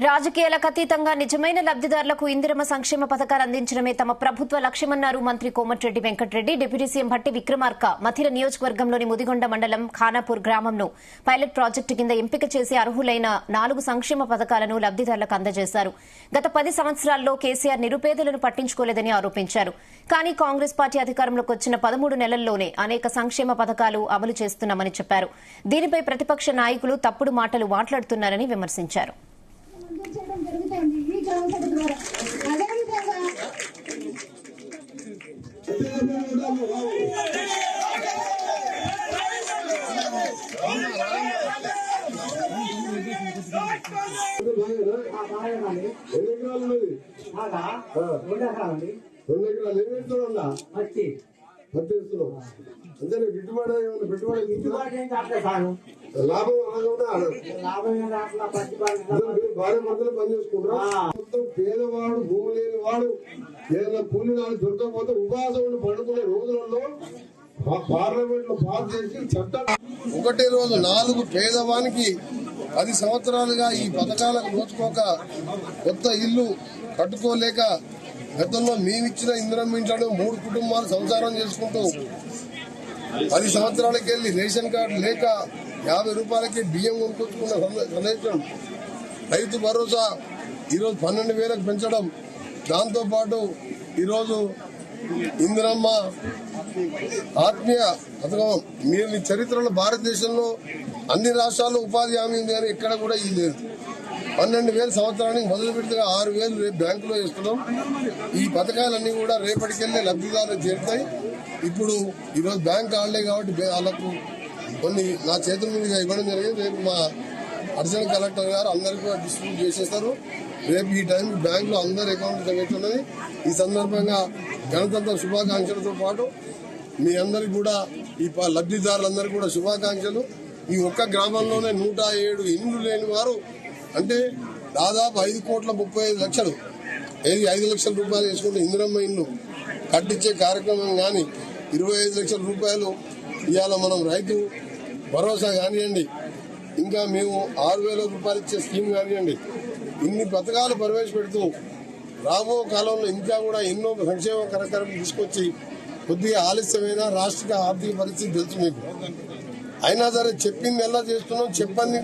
రాజకీయాలకు అతీతంగా నిజమైన లబ్దిదారులకు ఇందిరమ్మ సంక్షేమ పథకాలు అందించడమే తమ ప్రభుత్వ లక్ష్యమన్నారు మంత్రి కోమటిరెడ్డి వెంకటరెడ్డి. డిప్యూటీ సీఎం భట్టి విక్రమార్క మథిర నియోజకవర్గంలోని ముదిగొండ మండలం ఖానాపూర్ గ్రామంను పైలట్ ప్రాజెక్టు కింద ఎంపిక చేసి అర్హులైన 4 సంక్షేమ పథకాలను లబ్దిదారులకు అందజేశారు. గత 10 సంవత్సరాల్లో కేసీఆర్ నిరుపేదలను పట్టించుకోలేదని ఆరోపించారు. కానీ కాంగ్రెస్ పార్టీ అధికారంలోకి వచ్చిన 13 నెలల్లోనే అనేక సంక్షేమ పథకాలు అమలు చేస్తున్నామని చెప్పారు. దీనిపై ప్రతిపక్ష నాయకులు తప్పుడు మాటలు మాట్లాడుతున్నారని విమర్శించారు. అంతే లాభం భార్య భర్తలు పనిచేసుకుంటారు. పేదవాడు భూమి లేని వాడు ఏదైనా కూలి నాలుగు దొరకకపోతే ఉపాసం పండుకునే రోజులలో పార్లమెంట్ లో పాస్ చేసి చట్టం ఒకటే రోజు 4 పేదవానికి 10 సంవత్సరాలుగా ఈ పథకాలకు నోచుకోక కొత్త ఇల్లు కట్టుకోలేక గతంలో మేమిచ్చిన ఇందిరమ్మ ఇంట్లో 3 కుటుంబాలు సంసారం చేసుకుంటూ 10 సంవత్సరాలకి వెళ్లి రేషన్ కార్డు లేక 50 రూపాయలకి బియ్యం కొనుక్కొచ్చుకున్న సందేశం రైతు భరోసా ఈరోజు 12,000కు పెంచడం, దాంతోపాటు ఈరోజు ఇందిరమ్మ ఆత్మీయ పథకం. మీరు చరిత్రలో భారతదేశంలో అన్ని రాష్ట్రాల్లో ఉపాధి హామీ ఉంది కానీ ఎక్కడ కూడా ఇది లేదు. 12,000 సంవత్సరానికి మొదలు పెడితే 6,000 రేపు బ్యాంకులో వేస్తున్నాం. ఈ పథకాలన్నీ కూడా రేపటికెళ్లే లబ్దిదారులు చేరుతాయి. ఇప్పుడు ఈరోజు బ్యాంక్ హాలిడే కాబట్టి వాళ్ళకు కొన్ని నా చేతుల మీదుగా ఇవ్వడం జరిగింది. రేపు మా అడిషనల్ కలెక్టర్ గారు అందరికీ డిస్ట్రిబ్యూట్ చేసేస్తారు. రేపు ఈ టైం బ్యాంక్ లో అందరి అకౌంట్ జరుగుతున్నది. ఈ సందర్భంగా గణతంత్ర శుభాకాంక్షలతో పాటు మీ అందరికి కూడా ఈ లబ్దిదారులందరికీ కూడా శుభాకాంక్షలు. ఈ ఒక్క గ్రామంలోనే 107 ఇండ్లు లేని వారు అంటే దాదాపు 5,35,00,000 5 లక్షల రూపాయలు వేసుకుంటే ఇందిరమ్మ ఇండ్లు కట్టించే కార్యక్రమం కానీ 25 లక్షల రూపాయలు ఇవాళ మనం రైతు భరోసా కానివ్వండి, ఇంకా మేము 6,000 రూపాయలు ఇచ్చే స్కీమ్ కానివ్వండి, ఇన్ని పథకాలు ప్రవేశపెడుతూ రాబో కాలంలో ఇంకా కూడా ఎన్నో సంక్షేమ కార్యక్రమాలు తీసుకొచ్చి కొద్దిగా ఆలస్యమైన రాష్ట్ర ఆర్థిక పరిస్థితి తెలుసు మీకు. అయినా సరే చెప్పింది ఎలా చేస్తున్నాం చెప్పని